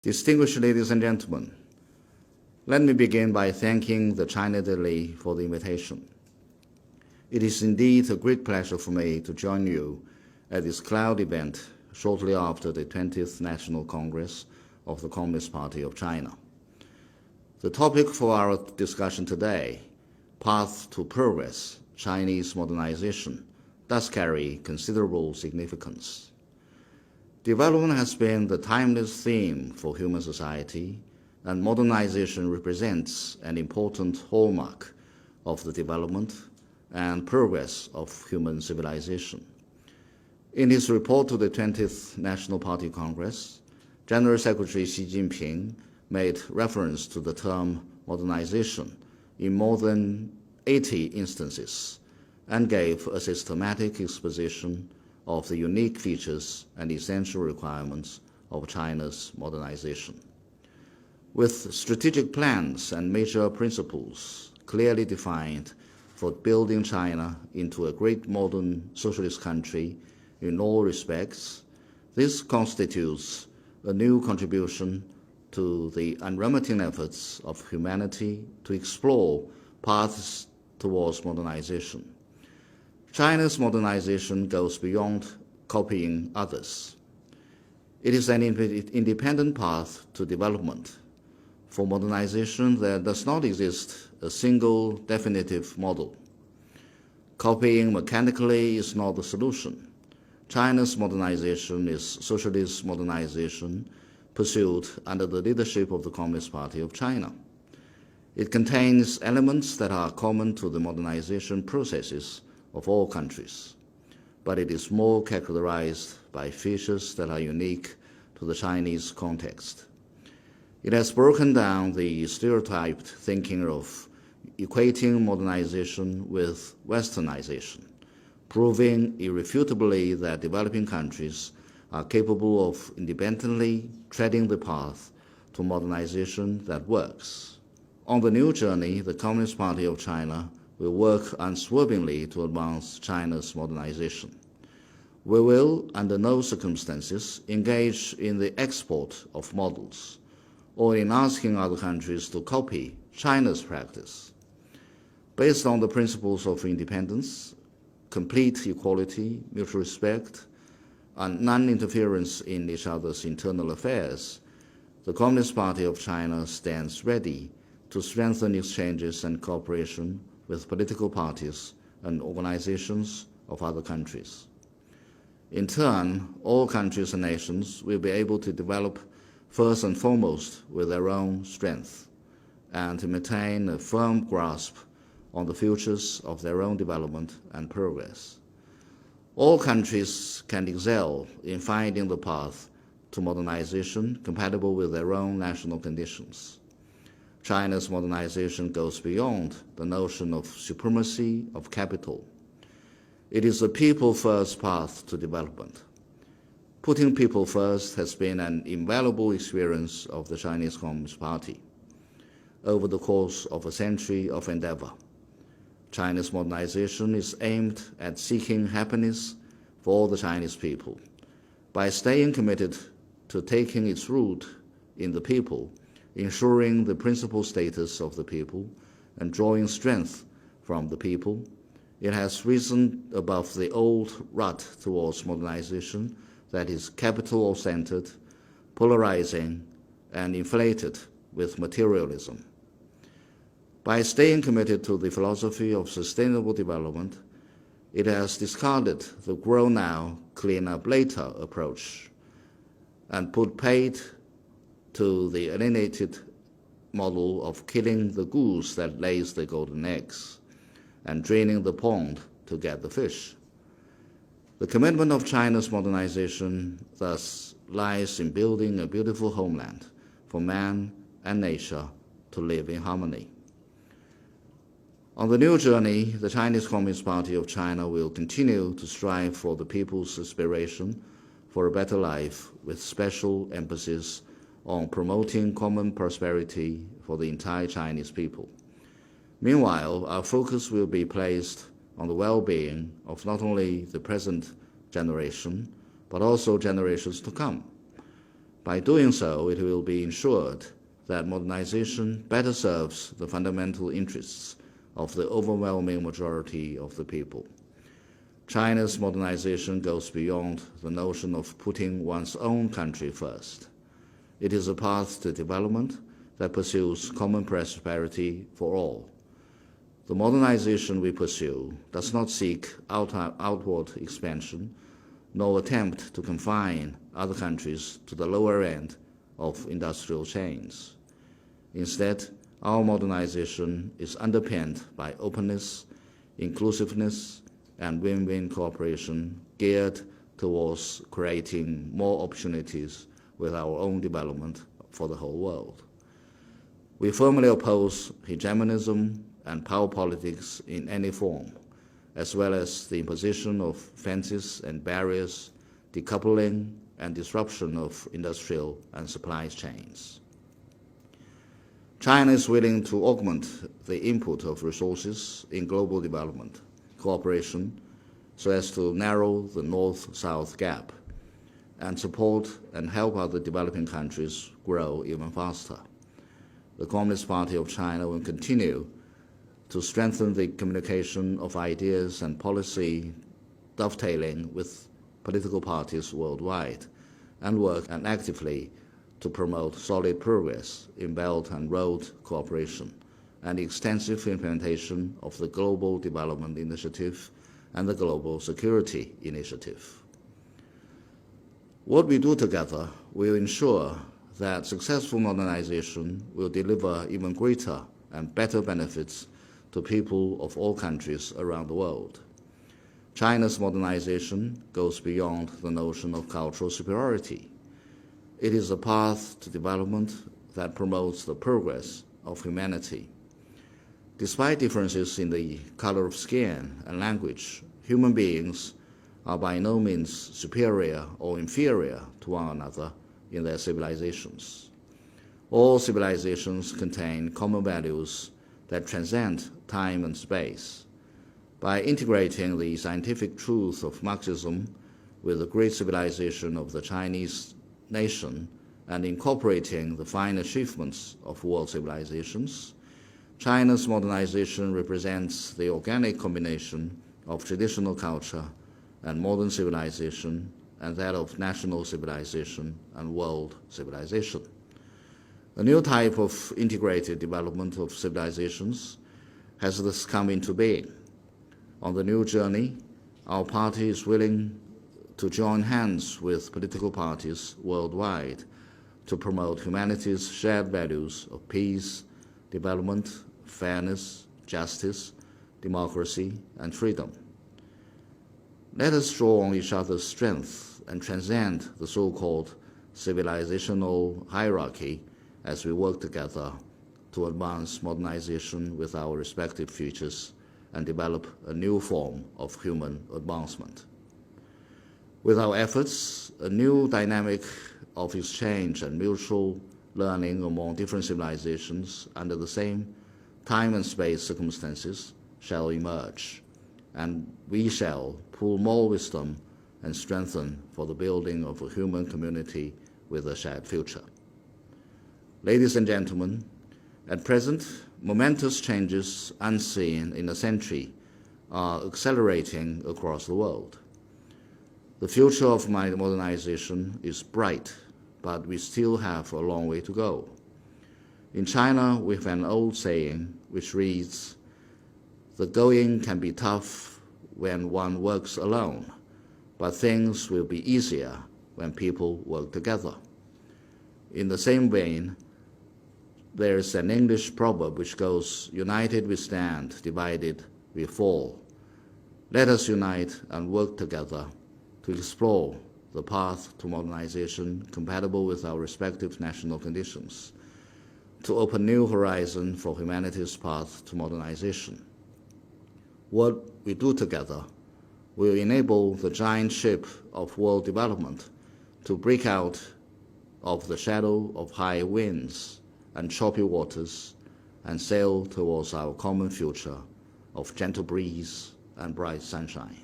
Distinguished ladies and gentlemen, let me begin by thanking the China Daily for the invitation. It is indeed a great pleasure for me to join you at this cloud event shortly after the 20th National Congress of the Communist Party of China. The topic for our discussion today, Path to Progress, Chinese Modernization, does carry considerable significance. Development has been the timeless theme for human society, and modernization represents an important hallmark of the development and progress of human civilization. In his report to the 20th National Party Congress, General Secretary Xi Jinping made reference to the term modernization in more than 80 instances and gave a systematic exposition of the unique features and essential requirements of China's modernization. With strategic plans and major principles clearly defined for building China into a great modern socialist country in all respects, this constitutes a new contribution to the unremitting efforts of humanity to explore paths towards modernization. China's modernization goes beyond copying others. It is an independent path to development. For modernization, there does not exist a single definitive model. Copying mechanically is not the solution. China's modernization is socialist modernization pursued under the leadership of the Communist Party of China. It contains elements that are common to the modernization processes of all countries, but it is more characterized by features that are unique to the Chinese context. It has broken down the stereotyped thinking of equating modernization with westernization, proving irrefutably that developing countries are capable of independently treading the path to modernization that works. On the new journey, the Communist Party of China will work unswervingly to advance China's modernization. We will, under no circumstances, engage in the export of models or in asking other countries to copy China's practice. Based on the principles of independence, complete equality, mutual respect, and non-interference in each other's internal affairs, the Communist Party of China stands ready to strengthen exchanges and cooperation with political parties and organizations of other countries. In turn, all countries and nations will be able to develop first and foremost with their own strength and to maintain a firm grasp on the futures of their own development and progress. All countries can excel in finding the path to modernization compatible with their own national conditions. China's modernization goes beyond the notion of supremacy of capital. It is a people-first path to development. Putting people first has been an invaluable experience of the Chinese Communist Party over the course of a century of endeavor. China's modernization is aimed at seeking happiness for all the Chinese people. By staying committed to taking its root in the people, ensuring the principal status of the people, and drawing strength from the people, it has risen above the old rut towards modernization that is capital-centered, polarizing, and inflated with materialism. By staying committed to the philosophy of sustainable development, it has discarded the grow now, clean up later approach and put paid to the alienated model of killing the goose that lays the golden eggs and draining the pond to get the fish. The commitment of China's modernization thus lies in building a beautiful homeland for man and nature to live in harmony. On the new journey, the Chinese Communist Party of China will continue to strive for the people's aspiration for a better life with special emphasis on promoting common prosperity for the entire Chinese people. Meanwhile, our focus will be placed on the well-being of not only the present generation, but also generations to come. By doing so, it will be ensured that modernization better serves the fundamental interests of the overwhelming majority of the people. China's modernization goes beyond the notion of putting one's own country first. It is a path to development that pursues common prosperity for all. The modernization we pursue does not seek outward expansion, nor attempt to confine other countries to the lower end of industrial chains. Instead, our modernization is underpinned by openness, inclusiveness, and win-win cooperation geared towards creating more opportunities with our own development for the whole world. We firmly oppose hegemonism and power politics in any form, as well as the imposition of fences and barriers, decoupling and disruption of industrial and supply chains. China is willing to augment the input of resources in global development cooperation so as to narrow the north-south gap and support and help other developing countries grow even faster. The Communist Party of China will continue to strengthen the communication of ideas and policy dovetailing with political parties worldwide and work actively to promote solid progress in Belt and Road cooperation and extensive implementation of the Global Development Initiative and the Global Security Initiative. What we do together will ensure that successful modernization will deliver even greater and better benefits to people of all countries around the world. China's modernization goes beyond the notion of cultural superiority. It is a path to development that promotes the progress of humanity. Despite differences in the color of skin and language, human beings are by no means superior or inferior to one another in their civilizations. All civilizations contain common values that transcend time and space. By integrating the scientific truth of Marxism with the great civilization of the Chinese nation and incorporating the fine achievements of world civilizations, China's modernization represents the organic combination of traditional culture and modern civilization and that of national civilization and world civilization. A new type of integrated development of civilizations has thus come into being. On the new journey, our party is willing to join hands with political parties worldwide to promote humanity's shared values of peace, development, fairness, justice, democracy, and freedom. Let us draw on each other's strength and transcend the so-called civilizational hierarchy as we work together to advance modernization with our respective futures and develop a new form of human advancement. With our efforts, a new dynamic of exchange and mutual learning among different civilizations under the same time and space circumstances shall emerge, and we shall pool more wisdom and strengthen for the building of a human community with a shared future. Ladies and gentlemen, at present, momentous changes unseen in a century are accelerating across the world. The future of modernization is bright, but we still have a long way to go. In China, we have an old saying which reads, "The going can be tough when one works alone, but things will be easier when people work together." In the same vein, there is an English proverb which goes, "United we stand, divided we fall." Let us unite and work together to explore the path to modernization compatible with our respective national conditions, to open new horizon for humanity's path to modernization. What we do together will enable the giant ship of world development to break out of the shadow of high winds and choppy waters and sail towards our common future of gentle breeze and bright sunshine.